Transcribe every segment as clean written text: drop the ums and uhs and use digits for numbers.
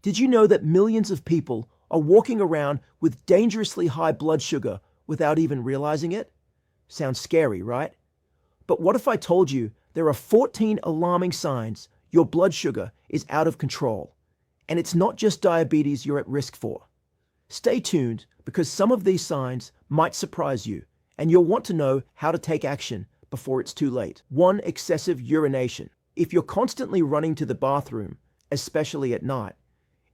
Did you know that millions of people are walking around with dangerously high blood sugar without even realizing it? Sounds scary, right? But what if I told you there are 14 alarming signs your blood sugar is out of control? And it's not just diabetes you're at risk for. Stay tuned because some of these signs might surprise you, and you'll want to know how to take action before it's too late. 1. Excessive urination. If you're constantly running to the bathroom, especially at night,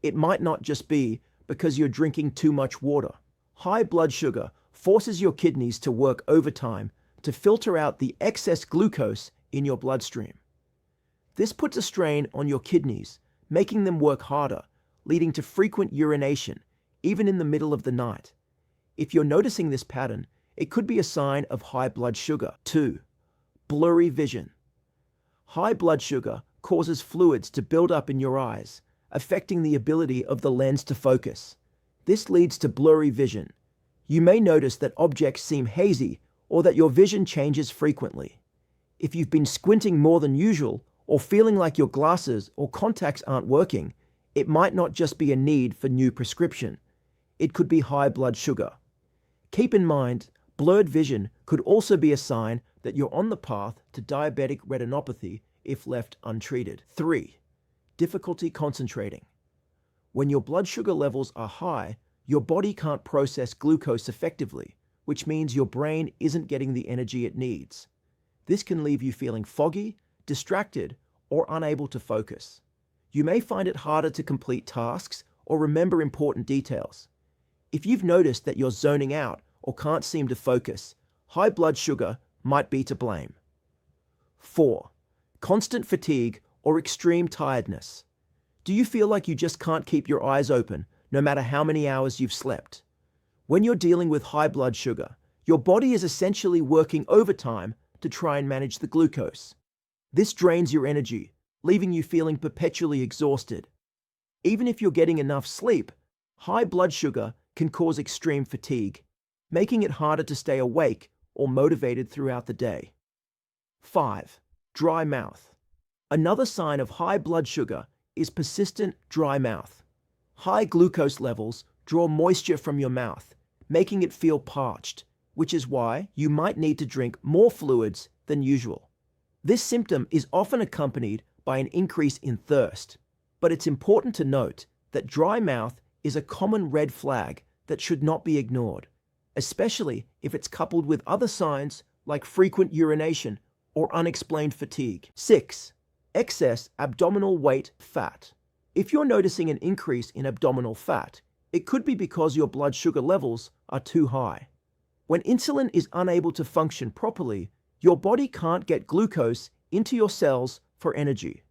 it might not just be because you're drinking too much water. High blood sugar forces your kidneys to work overtime to filter out the excess glucose in your bloodstream. This puts a strain on your kidneys, making them work harder, leading to frequent urination, even in the middle of the night. If you're noticing this pattern, it could be a sign of high blood sugar. 2. Blurry vision. High blood sugar causes fluids to build up in your eyes, affecting the ability of the lens to focus. This leads to blurry vision. You may notice that objects seem hazy or that your vision changes frequently. If you've been squinting more than usual or feeling like your glasses or contacts aren't working, it might not just be a need for new prescription. It could be high blood sugar. Keep in mind, blurred vision could also be a sign that you're on the path to diabetic retinopathy if left untreated. 3. Difficulty concentrating. When your blood sugar levels are high, your body can't process glucose effectively, which means your brain isn't getting the energy it needs. This can leave you feeling foggy, distracted, or unable to focus. You may find it harder to complete tasks or remember important details. If you've noticed that you're zoning out or can't seem to focus, high blood sugar might be to blame. 4. Constant fatigue or extreme tiredness. Do you feel like you just can't keep your eyes open no matter how many hours you've slept? When you're dealing with high blood sugar, your body is essentially working overtime to try and manage the glucose. This drains your energy, leaving you feeling perpetually exhausted. Even if you're getting enough sleep, high blood sugar can cause extreme fatigue, making it harder to stay awake or motivated throughout the day. 5. Dry mouth. Another sign of high blood sugar is persistent dry mouth. High glucose levels draw moisture from your mouth, making it feel parched, which is why you might need to drink more fluids than usual. This symptom is often accompanied by an increase in thirst, but it's important to note that dry mouth is a common red flag that should not be ignored, especially if it's coupled with other signs like frequent urination or unexplained fatigue. 6. Excess abdominal weight fat. If you're noticing an increase in abdominal fat, it could be because your blood sugar levels are too high. When insulin is unable to function properly, your body can't get glucose into your cells for energy.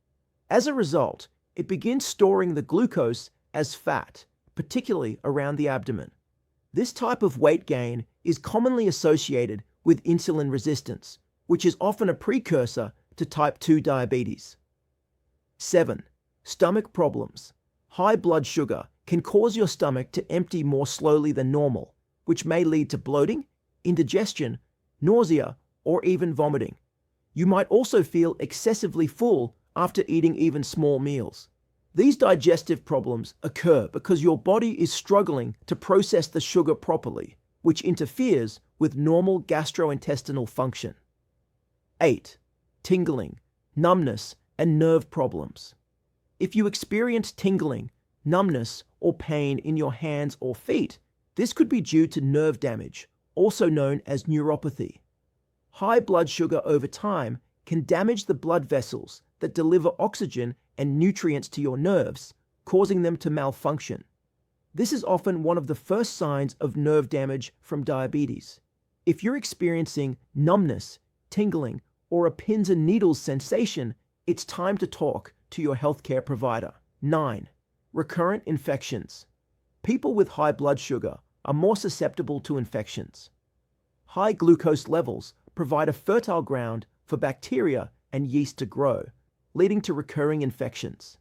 As a result, it begins storing the glucose as fat, particularly around the abdomen. This type of weight gain is commonly associated with insulin resistance, which is often a precursor to type 2 diabetes. 7. Stomach problems. High blood sugar can cause your stomach to empty more slowly than normal, which may lead to bloating, indigestion, nausea, or even vomiting. You might also feel excessively full after eating even small meals. These digestive problems occur because your body is struggling to process the sugar properly, which interferes with normal gastrointestinal function. 8. Tingling, numbness, and nerve problems. If you experience tingling, numbness, or pain in your hands or feet, this could be due to nerve damage, also known as neuropathy. High blood sugar over time can damage the blood vessels that deliver oxygen and nutrients to your nerves, causing them to malfunction. This is often one of the first signs of nerve damage from diabetes. If you're experiencing numbness, tingling, or a pins and needles sensation, it's time to talk to your healthcare provider. 9. Recurrent infections. People with high blood sugar are more susceptible to infections. High glucose levels provide a fertile ground for bacteria and yeast to grow, leading to recurring infections.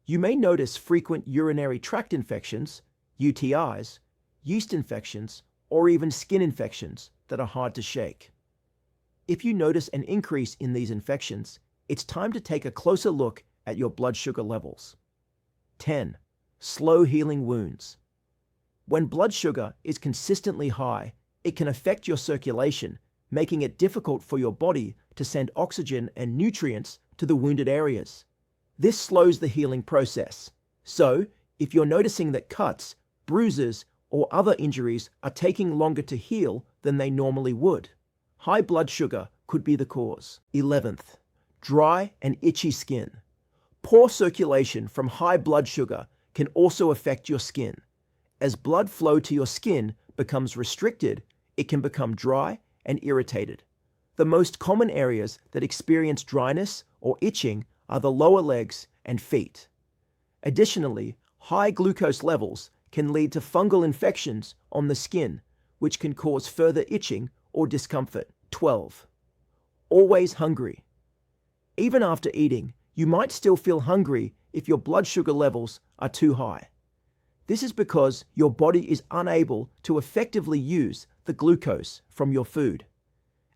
You may notice frequent urinary tract infections, UTIs, yeast infections, or even skin infections that are hard to shake. If you notice an increase in these infections, it's time to take a closer look at your blood sugar levels. 10. Slow healing wounds. When blood sugar is consistently high, it can affect your circulation, making it difficult for your body to send oxygen and nutrients to the wounded areas. This slows the healing process. So, if you're noticing that cuts, bruises, or other injuries are taking longer to heal than they normally would, high blood sugar could be the cause. 11th, dry and itchy skin. Poor circulation from high blood sugar can also affect your skin. As blood flow to your skin becomes restricted, it can become dry and irritated. The most common areas that experience dryness or itching are the lower legs and feet. Additionally, high glucose levels can lead to fungal infections on the skin, which can cause further itching or discomfort. 12. Always hungry. Even after eating, you might still feel hungry if your blood sugar levels are too high. This is because your body is unable to effectively use the glucose from your food.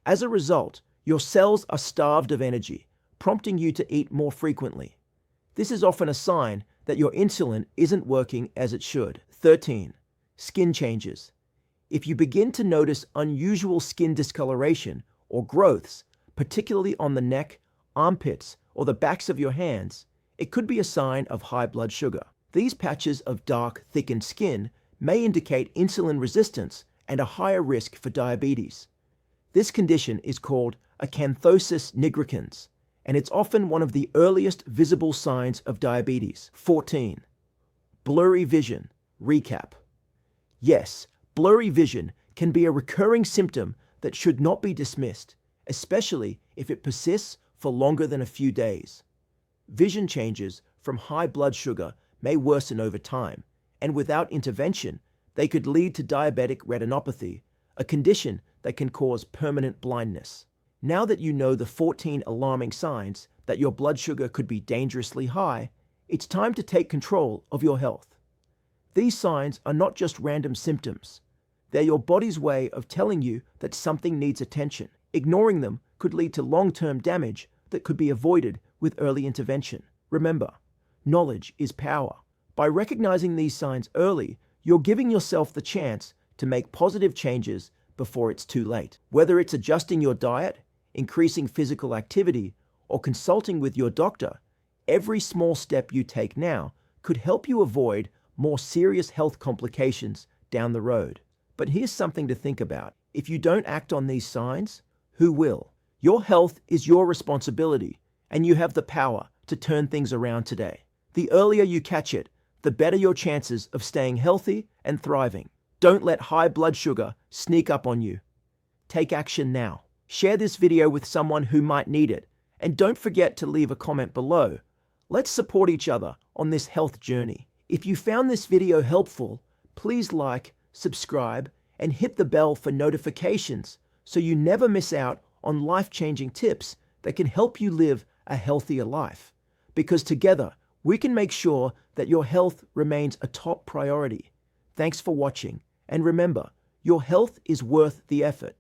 As a result, your cells are starved of energy, prompting you to eat more frequently. This is often a sign that your insulin isn't working as it should. 13. Skin changes. If you begin to notice unusual skin discoloration or growths, particularly on the neck, armpits, or the backs of your hands, it could be a sign of high blood sugar. These patches of dark, thickened skin may indicate insulin resistance and a higher risk for diabetes. This condition is called acanthosis nigricans, and it's often one of the earliest visible signs of diabetes. 14. Blurry vision. Recap. Yes, blurry vision can be a recurring symptom that should not be dismissed, especially if it persists for longer than a few days. Vision changes from high blood sugar may worsen over time, and without intervention, they could lead to diabetic retinopathy, a condition that can cause permanent blindness. Now that you know the 14 alarming signs that your blood sugar could be dangerously high, it's time to take control of your health. These signs are not just random symptoms. They're your body's way of telling you that something needs attention. Ignoring them could lead to long-term damage that could be avoided with early intervention. Remember, knowledge is power. By recognizing these signs early, you're giving yourself the chance to make positive changes before it's too late. Whether it's adjusting your diet, increasing physical activity, or consulting with your doctor, every small step you take now could help you avoid more serious health complications down the road. But here's something to think about. If you don't act on these signs, who will? Your health is your responsibility, and you have the power to turn things around today. The earlier you catch it, the better your chances of staying healthy and thriving. Don't let high blood sugar sneak up on you. Take action now. Share this video with someone who might need it, and don't forget to leave a comment below. Let's support each other on this health journey. If you found this video helpful, please like, subscribe, and hit the bell for notifications so you never miss out on life-changing tips that can help you live a healthier life. Because together, we can make sure that your health remains a top priority. Thanks for watching, and remember, your health is worth the effort.